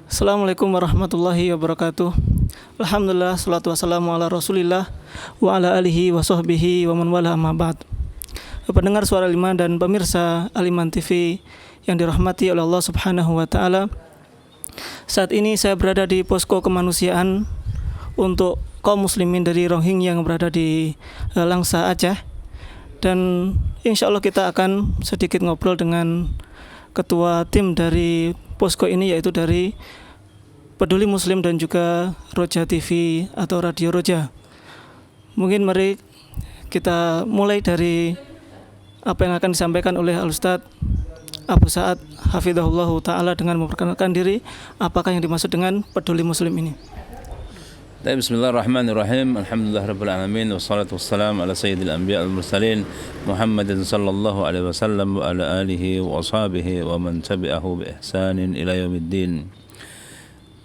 Assalamualaikum warahmatullahi wabarakatuh. Alhamdulillah, salatu wassalamu ala rasulillah wa ala alihi wa sahbihi wa man wala amma ba'd. Pendengar Suara Iman dan pemirsa Al-Iman TV yang dirahmati oleh Allah Subhanahu wa taala. Saat ini saya berada di posko kemanusiaan untuk kaum muslimin dari Rohingya yang berada di Langsa, Aceh. Dan insya Allah kita akan sedikit ngobrol dengan ketua tim dari posko ini, yaitu dari Peduli Muslim dan juga Roja TV atau Radio Roja. Mungkin mari kita mulai dari apa yang akan disampaikan oleh Al-Ustadz Abu Sa'ad Hafidhahullah Ta'ala dengan memperkenalkan diri apakah yang dimaksud dengan Peduli Muslim ini. Bismillahirrahmanirrahim. Alhamdulillah rabbil alamin wassalatu wassalamu ala sayyidil anbiya wal mursalin Muhammadin sallallahu alaihi wasallam wa ala alihi wa ashabihi wa man tabi'ahu bi ihsanin ila yaumiddin.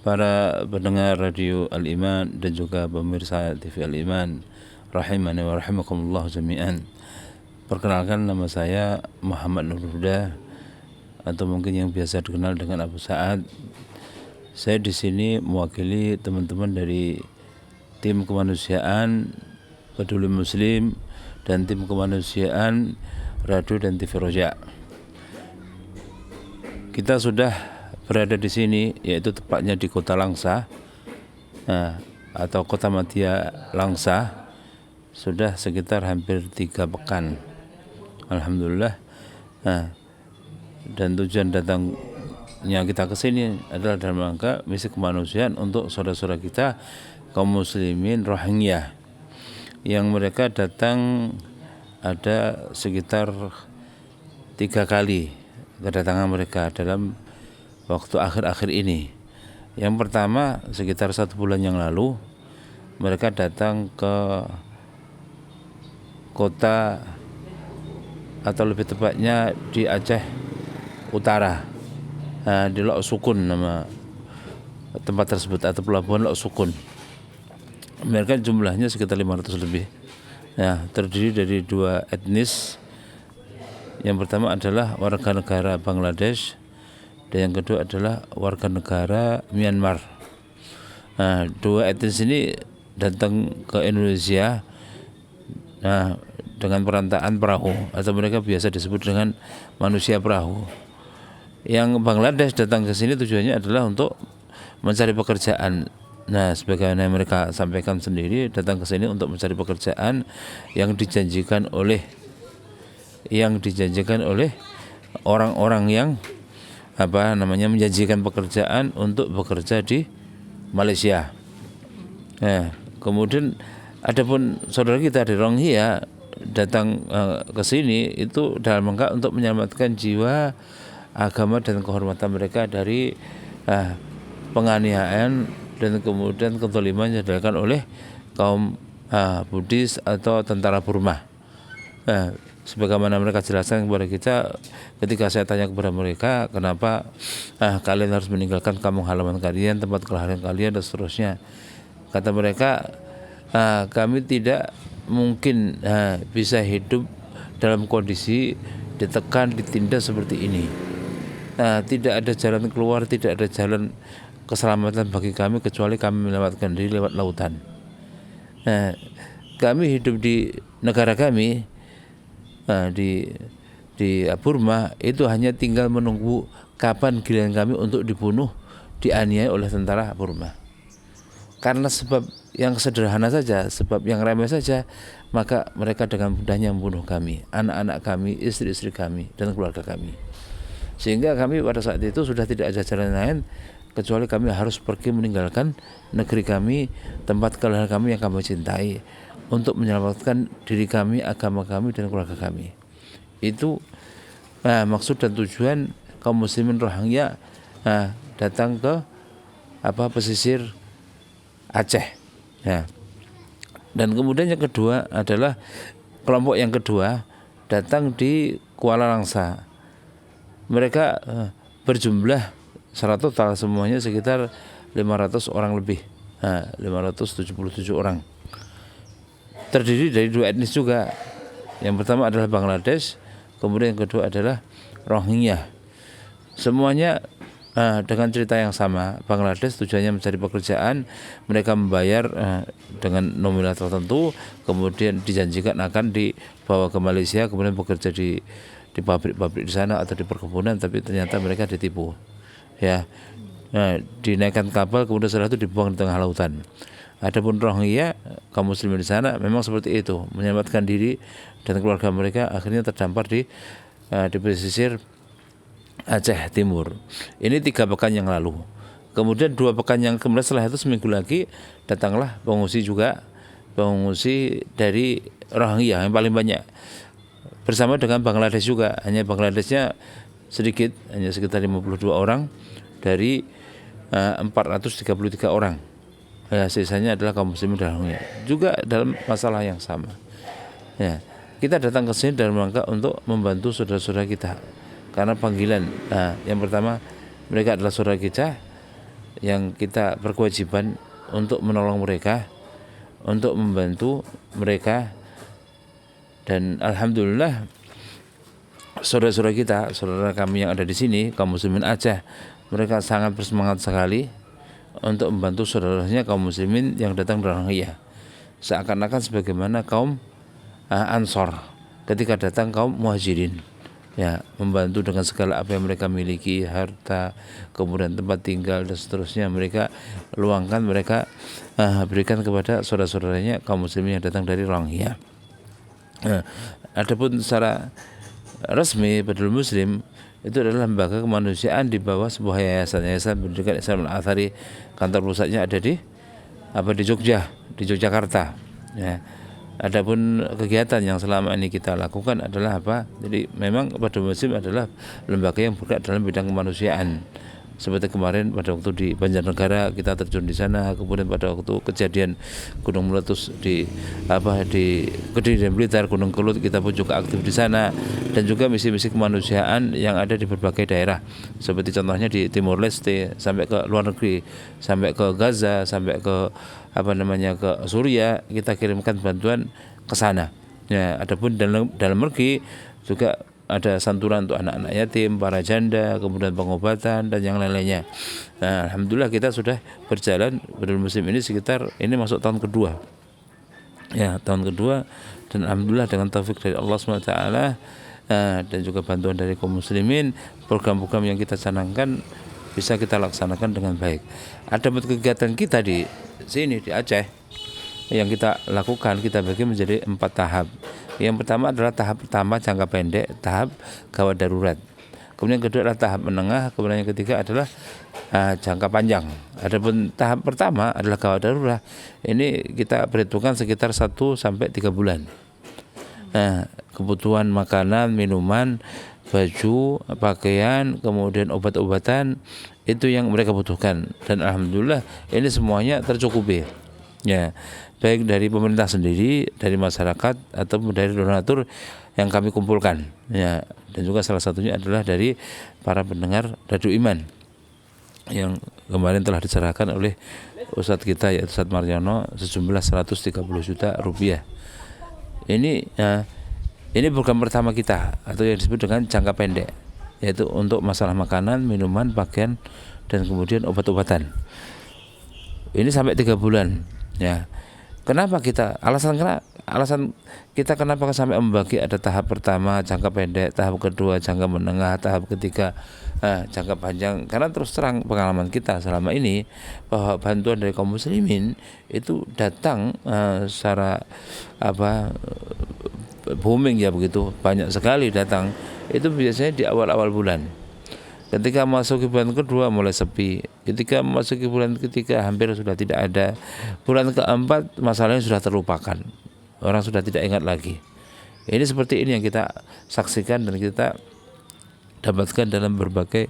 Para pendengar Radio Al-Iman dan juga pemirsa TV Al-Iman rahimani wa rahimakumullah jami'an. Perkenalkan, nama saya Muhammad Nur Huda atau mungkin yang biasa dikenal dengan Abu Sa'ad. Saya di sini mewakili teman-teman dari tim kemanusiaan Peduli Muslim dan tim kemanusiaan Radio dan TV Roja. Kita sudah berada di sini, yaitu tepatnya di Kota Langsa, atau Kota Madia Langsa, sudah sekitar hampir 3 pekan. Alhamdulillah. Dan tujuan datangnya kita ke sini adalah dalam rangka misi kemanusiaan untuk saudara-saudara kita kaum muslimin Rohingya yang mereka datang ada sekitar 3 kali kedatangan mereka dalam waktu akhir-akhir ini. Yang pertama sekitar 1 bulan yang lalu mereka datang ke kota atau lebih tepatnya di Aceh Utara, di Lok Sukun nama tempat tersebut atau pelabuhan Lok Sukun. Mereka jumlahnya sekitar 500 lebih. Terdiri dari 2 etnis. Yang pertama adalah warga negara Bangladesh dan yang kedua adalah warga negara Myanmar. 2 etnis ini datang ke Indonesia dengan perantaan perahu atau mereka biasa disebut dengan manusia perahu. Yang Bangladesh datang ke sini tujuannya adalah untuk mencari pekerjaan. Sebagaimana mereka sampaikan sendiri, datang ke sini untuk mencari pekerjaan yang dijanjikan oleh orang-orang yang menjanjikan pekerjaan untuk bekerja di Malaysia. Kemudian adapun saudara kita di Rohingya datang ke sini itu dalam rangka untuk menyelamatkan jiwa, agama dan kehormatan mereka dari penganiayaan dan kemudian kezaliman yang dilakukan oleh kaum Buddhis atau tentara Burma. Sebagaimana mereka jelaskan kepada kita ketika saya tanya kepada mereka, kenapa kalian harus meninggalkan kampung halaman kalian, tempat kelahiran kalian dan seterusnya. Kata mereka, kami tidak mungkin bisa hidup dalam kondisi ditekan, ditindas seperti ini. Tidak ada jalan keluar, tidak ada jalan keselamatan bagi kami kecuali kami melewatkan diri lewat lautan. Kami hidup di negara kami, di Burma, itu hanya tinggal menunggu kapan giliran kami untuk dibunuh, dianiaya oleh tentara Burma. Karena sebab yang sederhana saja, sebab yang remeh saja, maka mereka dengan mudahnya membunuh kami, anak-anak kami, istri-istri kami, dan keluarga kami. Sehingga kami pada saat itu sudah tidak ada jalan lain kecuali kami harus pergi meninggalkan negeri kami, tempat kelahiran kami yang kami cintai, untuk menyelamatkan diri kami, agama kami, dan keluarga kami. Itu maksud dan tujuan kaum muslimin Rohingya datang ke pesisir Aceh. Dan kemudian yang kedua adalah kelompok yang kedua datang di Kuala Langsa. Mereka berjumlah secara total semuanya sekitar 500 orang lebih, 577 orang. Terdiri dari 2 etnis juga. Yang pertama adalah Bangladesh, kemudian yang kedua adalah Rohingya. Semuanya dengan cerita yang sama. Bangladesh tujuannya mencari pekerjaan, mereka membayar dengan nominal tertentu, kemudian dijanjikan akan dibawa ke Malaysia, kemudian bekerja di pabrik-pabrik di sana atau di perkebunan, tapi ternyata mereka ditipu. Ya, dinaikkan kapal, kemudian setelah itu dibuang di tengah lautan. Adapun Rohingya, kaum muslimin di sana memang seperti itu, menyelamatkan diri dan keluarga mereka akhirnya terdampar di pesisir Aceh Timur. Ini 3 pekan yang lalu. Kemudian 2 pekan yang kemudian setelah itu seminggu lagi datanglah pengungsi dari Rohingya yang paling banyak bersama dengan Bangladesh juga. Hanya Bangladeshnya sedikit, hanya sekitar 52 orang dari 433 orang. Ya, sisanya adalah kaum muslimin Rohingya juga dalam masalah yang sama. Ya, kita datang ke sini dalam rangka untuk membantu saudara-saudara kita. Karena panggilan, yang pertama mereka adalah saudara kita yang kita berkewajiban untuk menolong mereka, untuk membantu mereka, dan alhamdulillah saudara-saudara kita, saudara kami yang ada di sini, kaum muslimin Aceh, mereka sangat bersemangat sekali untuk membantu saudaranya kaum muslimin yang datang dari Rohingya, seakan-akan sebagaimana kaum Ansor ketika datang kaum Muhajirin. Ya, membantu dengan segala apa yang mereka miliki, harta, kemudian tempat tinggal dan seterusnya, mereka luangkan, mereka berikan kepada saudara-saudaranya kaum muslimin yang datang dari Rohingya. Adapun secara resmi Badrul Muslim itu adalah lembaga kemanusiaan di bawah sebuah yayasan pendidikan Islam Al-Athari. Kantor pusatnya ada di Yogyakarta. Ya. Adapun kegiatan yang selama ini kita lakukan adalah apa? Jadi memang Badrul Muslim adalah lembaga yang bergerak dalam bidang kemanusiaan. Seperti kemarin pada waktu di Banjarnegara kita terjun di sana, kemudian pada waktu kejadian gunung meletus di Kediri dan Blitar, Gunung Kelut, kita pun juga aktif di sana, dan juga misi-misi kemanusiaan yang ada di berbagai daerah. Seperti contohnya di Timor Leste sampai ke luar negeri, sampai ke Gaza, sampai ke ke Suriah, kita kirimkan bantuan ke sana. Ya, adapun dalam negeri juga ada santunan untuk anak-anak yatim, para janda, kemudian pengobatan dan yang lain-lainnya. Nah, alhamdulillah kita sudah berjalan Badrul Muslim ini sekitar ini masuk tahun kedua. Ya, tahun kedua, dan alhamdulillah dengan taufik dari Allah SWT dan juga bantuan dari kaum muslimin, program-program yang kita canangkan bisa kita laksanakan dengan baik. Ada kegiatan kita di sini di Aceh yang kita lakukan, kita bagi menjadi 4 tahap. Yang pertama adalah tahap pertama jangka pendek, tahap gawat darurat. Kemudian yang kedua adalah tahap menengah, kemudian yang ketiga adalah jangka panjang. Adapun tahap pertama adalah gawat darurat. Ini kita perhitungkan sekitar 1 sampai 3 bulan. Nah, kebutuhan makanan, minuman, baju, pakaian, kemudian obat-obatan itu yang mereka butuhkan, dan alhamdulillah ini semuanya tercukupi. Ya, baik dari pemerintah sendiri, dari masyarakat ataupun dari donatur yang kami kumpulkan. Ya, dan juga salah satunya adalah dari para pendengar Radio Iman yang kemarin telah diserahkan oleh Ustadz kita yaitu Ustadz Marjono sejumlah 130 juta rupiah. Ini program pertama kita atau yang disebut dengan jangka pendek, yaitu untuk masalah makanan, minuman, pakaian, dan kemudian obat-obatan. Ini sampai 3 bulan. Ya, kenapa kita? Alasan kita kenapa sampai membagi ada tahap pertama jangka pendek, tahap kedua jangka menengah, tahap ketiga jangka panjang? Karena terus terang pengalaman kita selama ini bahwa bantuan dari kaum muslimin itu datang secara booming, ya begitu, banyak sekali datang. Itu biasanya di awal-awal bulan. Ketika masuk ke bulan kedua mulai sepi. Ketika masuk ke bulan ketiga hampir sudah tidak ada. Bulan keempat masalahnya sudah terlupakan. Orang sudah tidak ingat lagi. Ini seperti ini yang kita saksikan dan kita dapatkan dalam berbagai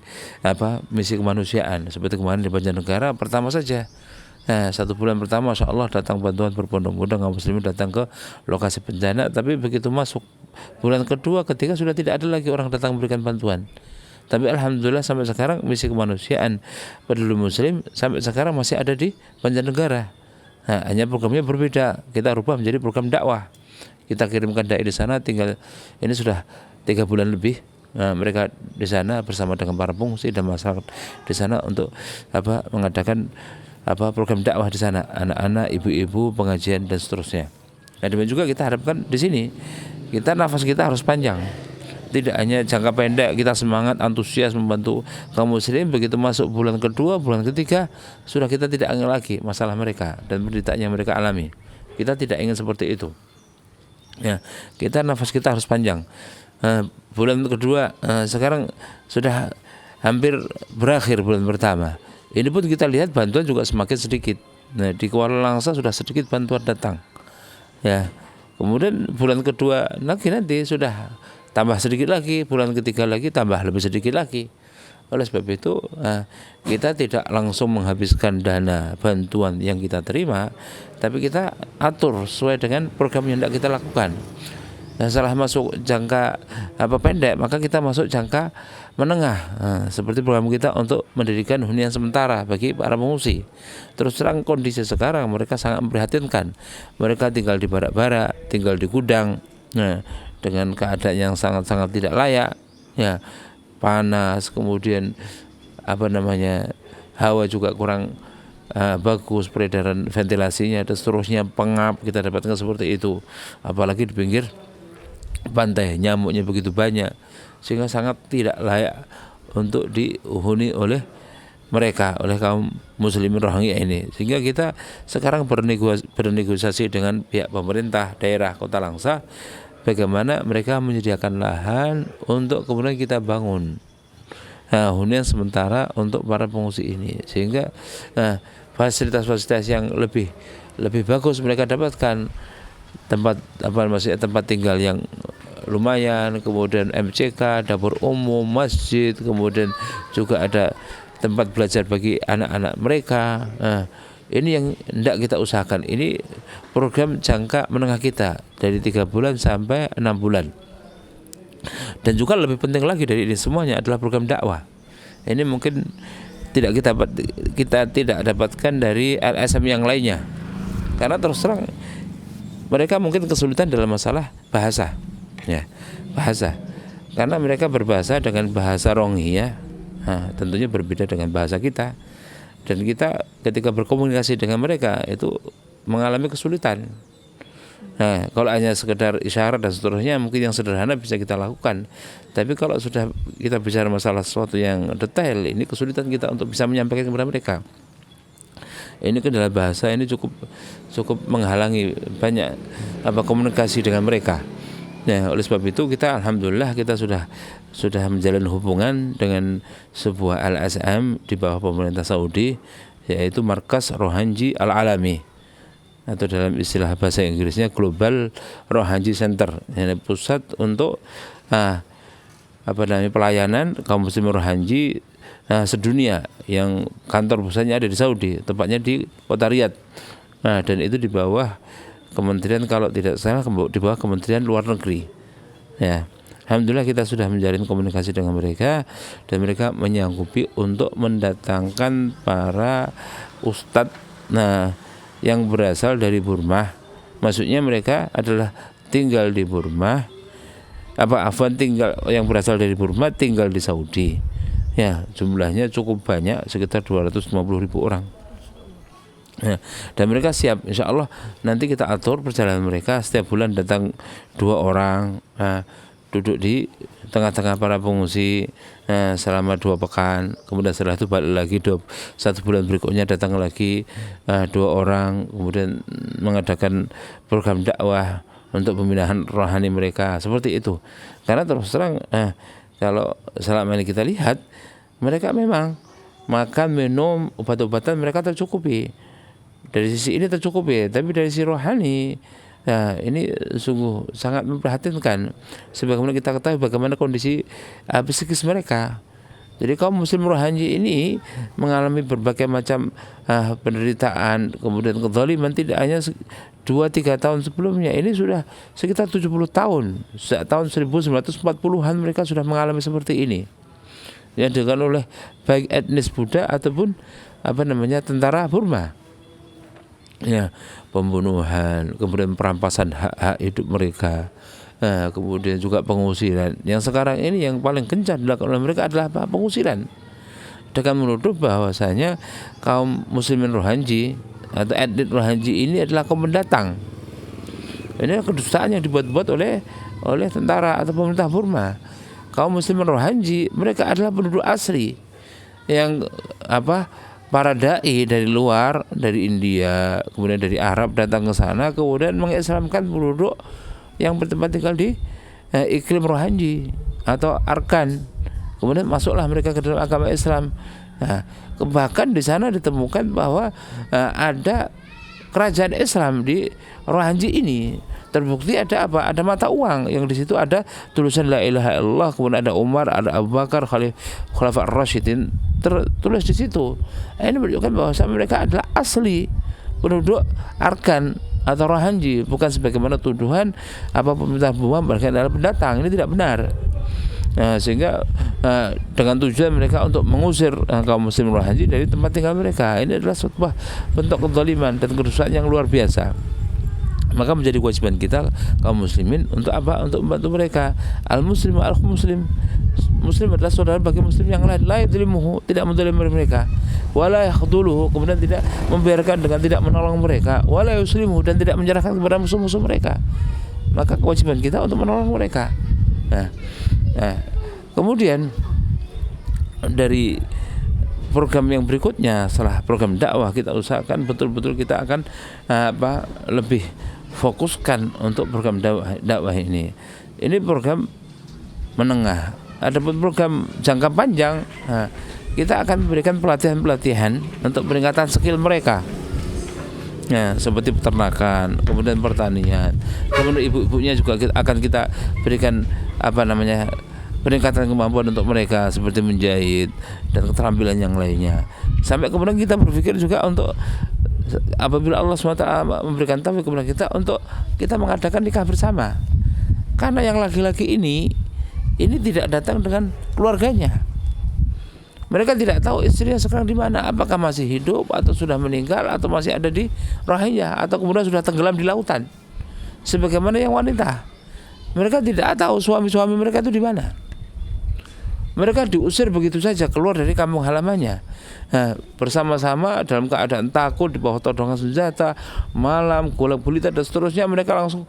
misi kemanusiaan. Seperti kemarin di Banjarnegara pertama saja. Nah, 1 bulan pertama Masya Allah datang bantuan berbondong-bondong, kaum muslimin datang ke lokasi bencana. Tapi begitu masuk bulan kedua, ketiga sudah tidak ada lagi orang datang memberikan bantuan. Tapi alhamdulillah sampai sekarang misi kemanusiaan Badrul Muslim sampai sekarang masih ada di Banjarnegara. Nah, hanya programnya berbeda. Kita rubah menjadi program dakwah. Kita kirimkan dai di sana, tinggal ini sudah 3 bulan lebih mereka di sana bersama dengan para pengungsi dan masyarakat di sana untuk mengadakan program dakwah di sana, anak-anak, ibu-ibu, pengajian dan seterusnya. Nah, demikian juga kita harapkan di sini nafas kita harus panjang. Tidak hanya jangka pendek kita semangat, antusias membantu kaum muslim, begitu masuk bulan kedua, bulan ketiga sudah kita tidak ingin lagi masalah mereka dan penderitaan yang mereka alami. Kita tidak ingin seperti itu. Ya, nafas kita harus panjang. Bulan kedua sekarang sudah hampir berakhir bulan pertama. Ini pun kita lihat bantuan juga semakin sedikit. Nah, di Kuala Langsa sudah sedikit bantuan datang. Ya, kemudian bulan kedua nanti sudah tambah sedikit lagi, bulan ketiga lagi tambah lebih sedikit lagi. Oleh sebab itu kita tidak langsung menghabiskan dana bantuan yang kita terima, tapi kita atur sesuai dengan program yang hendak kita lakukan. Nah, setelah masuk jangka pendek, maka kita masuk jangka menengah, seperti program kita untuk mendirikan hunian sementara bagi para pengungsi. Terus terang kondisi sekarang mereka sangat memprihatinkan. Mereka tinggal di barak-barak, tinggal di gudang, dengan keadaan yang sangat-sangat tidak layak, ya, panas, kemudian hawa juga kurang bagus, peredaran ventilasinya dan seterusnya, pengap kita dapatkan seperti itu. Apalagi di pinggir pantai, nyamuknya begitu banyak sehingga sangat tidak layak untuk dihuni oleh mereka, oleh kaum muslimin Rohingya ini. Sehingga kita sekarang bernegosiasi dengan pihak pemerintah daerah Kota Langsa bagaimana mereka menyediakan lahan untuk kemudian kita bangun hunian sementara untuk para pengungsi ini, sehingga fasilitas-fasilitas yang lebih bagus mereka dapatkan, tempat tinggal yang lumayan, kemudian MCK, dapur umum, masjid, kemudian juga ada tempat belajar bagi anak-anak mereka. Ini yang hendak kita usahakan. Ini program jangka menengah kita dari 3 bulan sampai 6 bulan. Dan juga lebih penting lagi dari ini semuanya adalah program dakwah. Ini mungkin kita tidak dapatkan dari LSM yang lainnya. Karena terus terang mereka mungkin kesulitan dalam masalah bahasa. Ya, bahasa. Karena mereka berbahasa dengan bahasa Rohingya. Tentunya berbeda dengan bahasa kita. Dan kita ketika berkomunikasi dengan mereka itu mengalami kesulitan. Nah, kalau hanya sekedar isyarat dan seterusnya mungkin yang sederhana bisa kita lakukan. Tapi kalau sudah kita bicara masalah sesuatu yang detail, ini kesulitan kita untuk bisa menyampaikan kepada mereka. Ini kendala bahasa ini cukup menghalangi banyak komunikasi dengan mereka. Nah, oleh sebab itu kita alhamdulillah kita sudah menjalin hubungan dengan sebuah LSM di bawah pemerintah Saudi, yaitu Markas Rohanji Al-Alami, atau dalam istilah bahasa Inggrisnya Global Rohanji Center, yani pusat untuk pelayanan kaum muslim Rohanji sedunia, yang kantor pusatnya ada di Saudi, tepatnya di kota Riyadh. Nah, dan itu di bawah kementerian, kalau tidak salah di bawah Kementerian Luar Negeri. Ya, alhamdulillah kita sudah menjalin komunikasi dengan mereka dan mereka menyanggupi untuk mendatangkan para ustadz yang berasal dari Burma. Maksudnya mereka adalah tinggal di Burma, yang berasal dari Burma tinggal di Saudi. Ya, jumlahnya cukup banyak, sekitar 250.000 orang. Ya, dan mereka siap, insya Allah nanti kita atur perjalanan mereka. Setiap bulan datang 2 orang, duduk di tengah-tengah para pengungsi selama 2 pekan. Kemudian setelah itu balik lagi 1 bulan berikutnya datang lagi 2 orang, kemudian mengadakan program dakwah untuk pembinaan rohani mereka, seperti itu. Karena terus terang kalau selama ini kita lihat mereka memang makan, minum, obat-obatan mereka tercukupi. Dari sisi ini tercukupi, tapi dari sisi rohani ini sungguh sangat memprihatinkan. Sebagaimana kita ketahui bagaimana kondisi psikis mereka. Jadi kaum muslim rohani ini mengalami berbagai macam penderitaan, kemudian kezaliman, tidak hanya 2-3 tahun sebelumnya. Ini sudah sekitar 70 tahun. Sejak tahun 1940-an mereka sudah mengalami seperti ini, yang dilakukan oleh baik etnis Buddha ataupun tentara Burma. Ya, pembunuhan, kemudian perampasan hak-hak hidup mereka, kemudian juga pengusiran. Yang sekarang ini yang paling gencar dilakukan oleh mereka adalah apa? Pengusiran. Dengan menuduh bahwasanya kaum muslimin Rohingya atau etnis Rohingya ini adalah kaum pendatang. Ini kedustaan yang dibuat-buat oleh tentara atau pemerintah Burma. Kaum muslimin Rohingya mereka adalah penduduk asli yang para dai dari luar, dari India, kemudian dari Arab datang ke sana, kemudian mengislamkan penduduk yang bertempat tinggal di iklim Rohingya atau Arkan. Kemudian masuklah mereka ke dalam agama Islam. Nah, bahkan di sana ditemukan bahwa ada kerajaan Islam di Rohingya ini. Terbukti ada apa? Ada mata uang yang di situ ada tulisan la ilaha illallah, kemudian ada Umar, ada Abu Bakar, Khulafa ar-Rasyidin tertulis di situ. Ini menunjukkan bahwa mereka adalah asli penduduk Arkan atau Rohingya, bukan sebagaimana tuduhan pemerintah Burma mereka adalah pendatang. Ini tidak benar. Nah, sehingga dengan tujuan mereka untuk mengusir kaum muslim Rohingya dari tempat tinggal mereka. Ini adalah sebuah bentuk kezaliman dan kedustaan yang luar biasa. Maka menjadi kewajiban kita kaum muslimin untuk apa? Untuk membantu mereka. Al-muslim al-muslim. Muslim adalah saudara bagi muslim yang lain. La yadzlimuhu, tidak menzalimi mereka. Wala yakhdhuluhu, kemudian tidak membiarkan dengan tidak menolong mereka. Wala yuslimuhu, dan tidak menyerahkan kepada musuh-musuh mereka. Maka kewajiban kita untuk menolong mereka. Nah, kemudian dari program yang berikutnya setelah program dakwah, kita usahakan betul-betul kita akan lebih fokuskan untuk program dakwah ini. Ini program menengah. Ada program jangka panjang. Kita akan memberikan pelatihan-pelatihan untuk peningkatan skill mereka. Ya, seperti peternakan, kemudian pertanian, kemudian ibu-ibunya juga akan kita berikan peningkatan kemampuan untuk mereka seperti menjahit dan keterampilan yang lainnya. Sampai kemudian kita berpikir juga untuk apabila Allah SWT memberikan taufik kepada kita untuk kita mengadakan nikah bersama. Karena yang laki-laki ini tidak datang dengan keluarganya. Mereka tidak tahu istrinya sekarang di mana, apakah masih hidup atau sudah meninggal atau masih ada di Rohingya atau kemudian sudah tenggelam di lautan. Sebagaimana yang wanita, mereka tidak tahu suami-suami mereka itu di mana. Mereka diusir begitu saja keluar dari kampung halamannya. Bersama-sama dalam keadaan takut di bawah todongan senjata, malam, golak gulita dan seterusnya. Mereka langsung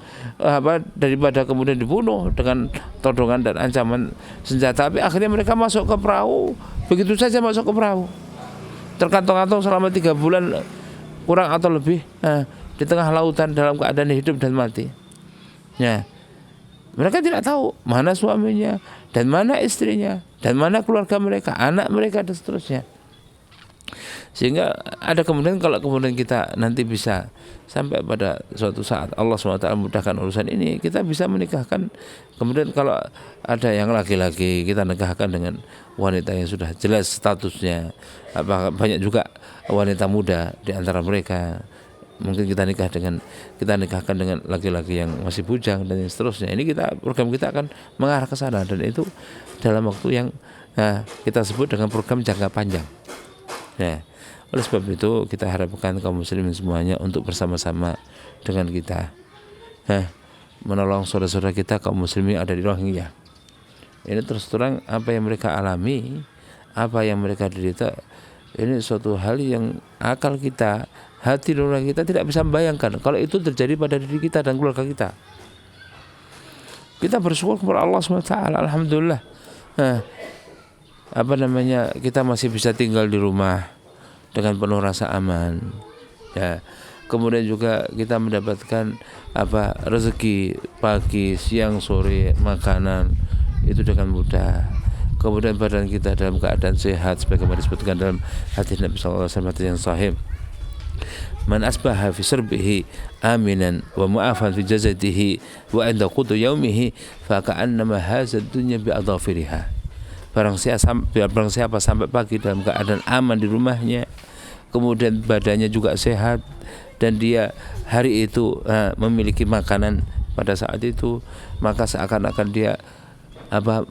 daripada kemudian dibunuh dengan todongan dan ancaman senjata. Tapi akhirnya mereka masuk ke perahu, begitu saja masuk ke perahu, terkantong-kantong selama 3 bulan kurang atau lebih di tengah lautan dalam keadaan hidup dan mati. Mereka tidak tahu mana suaminya dan mana istrinya dan mana keluarga mereka, anak mereka dan seterusnya. Sehingga ada kemudian kalau kemudian kita nanti bisa sampai pada suatu saat Allah SWT mudahkan urusan ini, kita bisa menikahkan. Kemudian kalau ada yang laki-laki, kita nikahkan dengan wanita yang sudah jelas statusnya. Banyak juga wanita muda di antara mereka. Mungkin kita nikahkan dengan laki-laki yang masih bujang dan seterusnya. Ini program kita akan mengarah ke sana, dan itu dalam waktu yang kita sebut dengan program jangka panjang. Oleh sebab itu kita harapkan kaum muslimin semuanya untuk bersama-sama dengan kita menolong saudara-saudara kita kaum muslimin ada di Rohingya. Ini terus terang apa yang mereka alami, apa yang mereka derita, ini suatu hal yang akal kita, hati nurani kita tidak bisa membayangkan kalau itu terjadi pada diri kita dan keluarga kita. Kita bersyukur kepada Allah SWT, alhamdulillah. Kita masih bisa tinggal di rumah dengan penuh rasa aman. Kemudian juga kita mendapatkan rezeki pagi, siang, sore, makanan itu dengan mudah. Kemudian badan kita dalam keadaan sehat sebagaimana disebutkan dalam hadis Nabi sallallahu alaihi wasallam yang sahih. Man asbaha fi sirbihi aminan wa mu'afan fi jazadihi wa inda qutu yaumihi fa ka'annama hadza dunya bi adhafiriha. Barang siapa sampai pagi dalam keadaan aman di rumahnya, kemudian badannya juga sehat, dan dia hari itu memiliki makanan pada saat itu, maka seakan-akan dia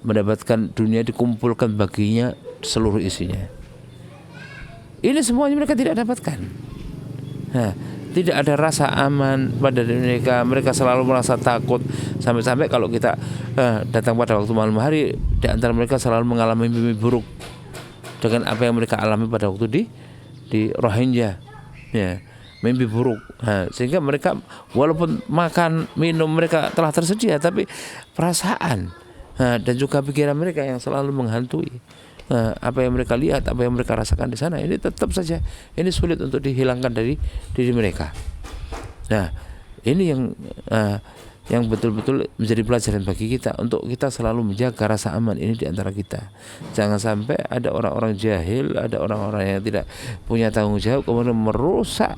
mendapatkan dunia dikumpulkan baginya seluruh isinya. Ini semuanya mereka tidak dapatkan. tidak ada rasa aman pada diri mereka. Mereka selalu merasa takut, sampai-sampai kalau kita datang pada waktu malam hari, di antara mereka selalu mengalami mimpi buruk dengan apa yang mereka alami pada waktu di Rohingya, ya, mimpi buruk. Sehingga mereka walaupun makan minum mereka telah tersedia, tapi perasaan dan juga pikiran mereka yang selalu menghantui apa yang mereka lihat, apa yang mereka rasakan di sana, ini tetap saja ini sulit untuk dihilangkan dari diri mereka. Nah, ini yang betul-betul menjadi pelajaran bagi kita, untuk kita selalu menjaga rasa aman ini di antara kita. Jangan sampai ada orang-orang jahil, ada orang-orang yang tidak punya tanggung jawab kemudian merusak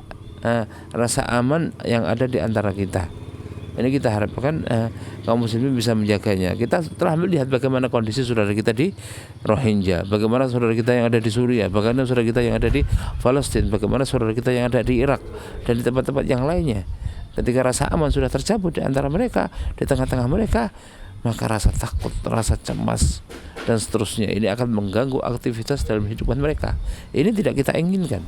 rasa aman yang ada di antara kita. Ini kita harapkan kaum muslimin bisa menjaganya. Kita telah melihat bagaimana kondisi saudara kita di Rohingya, bagaimana saudara kita yang ada di Suriah, bagaimana saudara kita yang ada di Palestina, bagaimana saudara kita yang ada di Irak dan di tempat-tempat yang lainnya. Ketika rasa aman sudah tercabut di antara mereka, di tengah-tengah mereka, maka rasa takut, rasa cemas dan seterusnya ini akan mengganggu aktivitas dalam kehidupan mereka. Ini tidak kita inginkan.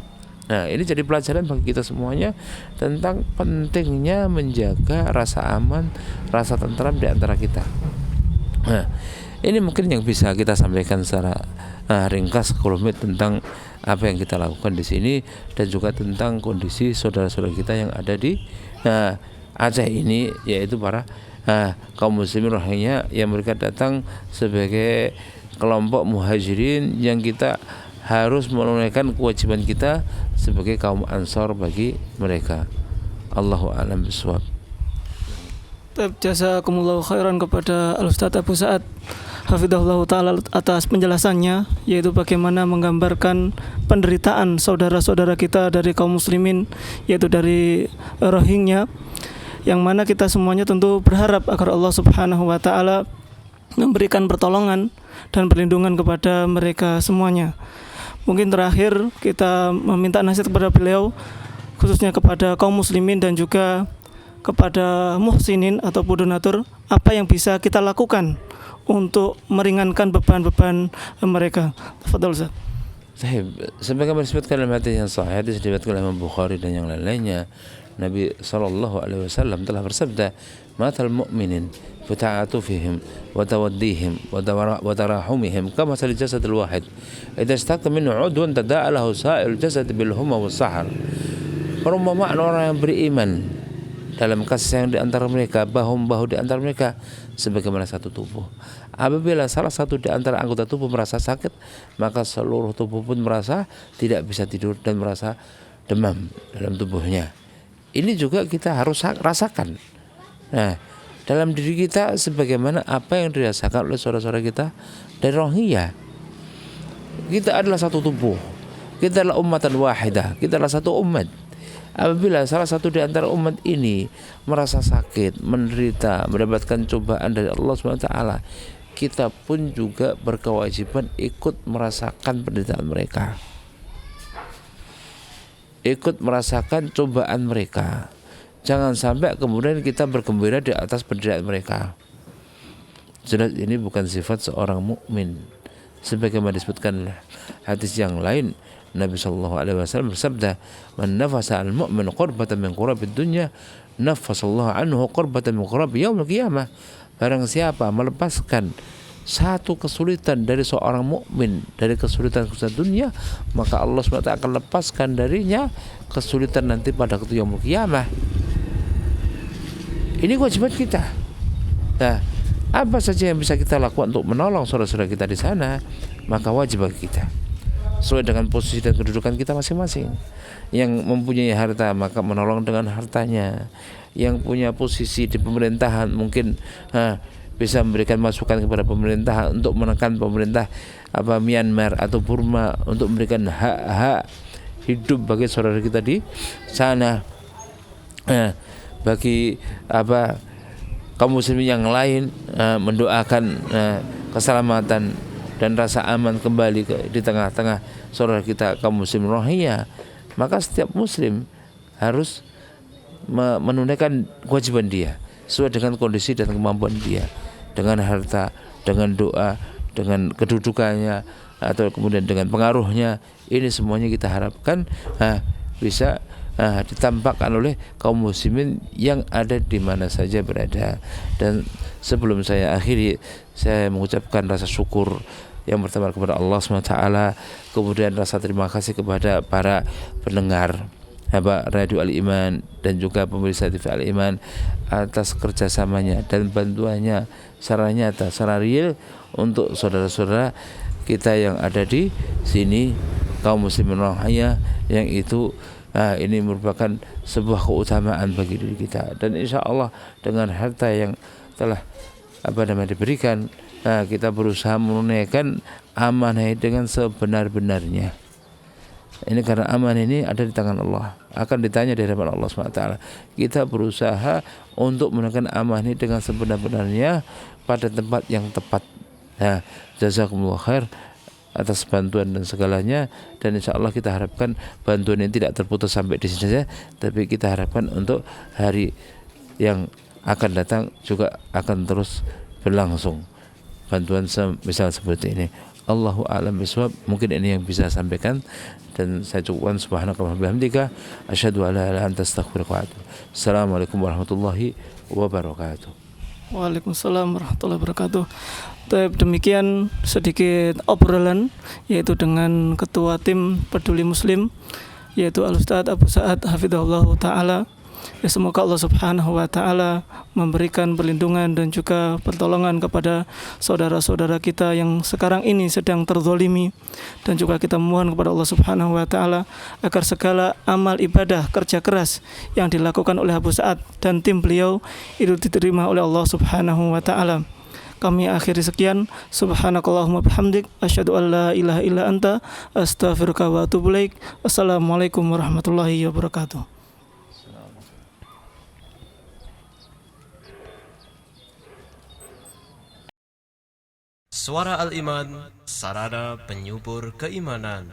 Nah, ini jadi pelajaran bagi kita semuanya tentang pentingnya menjaga rasa aman, rasa tentram di antara kita. Nah, ini mungkin yang bisa kita sampaikan secara ringkas kolomit tentang apa yang kita lakukan di sini, dan juga tentang kondisi saudara-saudara kita yang ada di Aceh ini, yaitu para kaum muslimin Rohingya yang mereka datang sebagai kelompok muhajirin yang kita harus menunaikan kewajiban kita sebagai kaum ansor bagi mereka. Allahu a'lam bishawab. Jazakumullahu khairan kepada Al-Ustaz Abu Sa'ad hafidhahullah ta'ala atas penjelasannya, yaitu bagaimana menggambarkan penderitaan saudara-saudara kita dari kaum muslimin, yaitu dari Rohingya, yang mana kita semuanya tentu berharap agar Allah subhanahu wa ta'ala memberikan pertolongan dan perlindungan kepada mereka semuanya. Mungkin terakhir kita meminta nasihat kepada beliau, khususnya kepada kaum muslimin dan juga kepada muhsinin ataupun donatur, apa yang bisa kita lakukan untuk meringankan beban-beban mereka. Tafadhol Ustaz. Sebagaimana disebutkan dalam hadis yang sahih, hadis diriwayatkan oleh Imam Bukhari dan yang lain-lainnya, Nabi SAW telah bersabda, "Matal mu'minin bita'atufihim wa tawaddihim wa tarahumihim kama sal jasadil wahid. Idza istaqta minhu 'udwan tada'a lahu sa'il jasad bil humma was sahar." Perumpamaan orang yang beriman dalam kasih sayang di antara mereka, bahu-membahu di antara mereka sebagaimana satu tubuh. Apabila salah satu di antara anggota tubuh merasa sakit, maka seluruh tubuh pun merasa tidak bisa tidur dan merasa demam dalam tubuhnya. Ini juga kita harus rasakan. Nah, dalam diri kita sebagaimana apa yang dirasakan oleh saudara-saudara kita dari Rohingya. Kita adalah satu tubuh. Kita adalah ummatan wahidah. Kita adalah satu umat. Apabila salah satu di antara umat ini merasa sakit, menderita, mendapatkan cobaan dari Allah SWT, kita pun juga berkewajiban ikut merasakan penderitaan mereka, ikut merasakan cobaan mereka. Jangan sampai kemudian kita bergembira di atas penderitaan mereka. Jelas ini bukan sifat seorang mukmin. Sebagaimana disebutkan hadis yang lain, Nabi SAW bersabda, "Man nafasa al-mu'min qurbatan min qurabid dunya, nafasallahu anhu qurbatan min qurabi yaumil qiyamah." Barang siapa melepaskan satu kesulitan dari seorang mukmin dari kesulitan-kesulitan dunia, maka Allah SWT akan lepaskan darinya kesulitan nanti pada waktu yaumul qiyamah. Ini kewajiban kita. Nah, apa saja yang bisa kita lakukan untuk menolong saudara-saudara kita di sana, maka wajib bagi kita sesuai dengan posisi dan kedudukan kita masing-masing. Yang mempunyai harta maka menolong dengan hartanya. Yang punya posisi di pemerintahan mungkin bisa memberikan masukan kepada pemerintah untuk menekan pemerintah Myanmar atau Burma untuk memberikan hak-hak hidup bagi saudara kita di sana. Bagi kaum muslimin yang lain mendoakan keselamatan dan rasa aman kembali di tengah-tengah saudara kita kaum muslim Rohingya. Maka setiap muslim harus menunaikan kewajiban dia sesuai dengan kondisi dan kemampuan dia, dengan harta, dengan doa, dengan kedudukannya, atau kemudian dengan pengaruhnya. Ini semuanya kita harapkan bisa ditampakkan oleh kaum muslimin yang ada di mana saja berada. Dan sebelum saya akhiri, saya mengucapkan rasa syukur yang pertama kepada Allah SWT, kemudian rasa terima kasih kepada para pendengar Radio Al-Iman dan juga pemirsa TV Al-Iman atas kerjasamanya dan bantuannya secara nyata, secara real untuk saudara-saudara kita yang ada di sini, kaum muslimin rohaya, yang itu ini merupakan sebuah keutamaan bagi diri kita. Dan insya Allah dengan harta yang telah diberikan, kita berusaha menunaikan amanah dengan sebenar-benarnya. Ini karena amanah ini ada di tangan Allah, akan ditanya di hadapan Allah SWT. Kita berusaha untuk menunaikan amanah ini dengan sebenar-benarnya pada tempat yang tepat. Jazakumullah khair atas bantuan dan segalanya, dan insya Allah kita harapkan bantuan ini tidak terputus sampai di sini saja, tapi kita harapkan untuk hari yang akan datang juga akan terus berlangsung bantuan misal seperti ini. Allahu a'lam bishawab. Mungkin ini yang bisa saya sampaikan, dan saya cukupkan. Subhanakallahumma bihamdika asyhadu an la ilaha illa anta astaghfiruka wa atubu. Assalamualaikum warahmatullahi wabarakatuh. Waalaikumsalam warahmatullahi wabarakatuh. Demikian sedikit obrolan yaitu dengan Ketua Tim Peduli Muslim, yaitu Al-Ustadz Abu Sa'ad Hafidhahullah Ta'ala. Semoga Allah Subhanahu wa Ta'ala memberikan perlindungan dan juga pertolongan kepada saudara-saudara kita yang sekarang ini sedang terzolimi, dan juga kita mohon kepada Allah Subhanahu wa Ta'ala agar segala amal ibadah kerja keras yang dilakukan oleh Abu Sa'ad dan tim beliau itu diterima oleh Allah Subhanahu wa Ta'ala. Kami akhiri sekian. Subhanakallahumma bihamdik asyhadu an la ilaha illa anta astaghfiruka wa atubu ilaik. Assalamualaikum warahmatullahi wabarakatuh. Suara Al-Iman, sarana penyubur keimanan.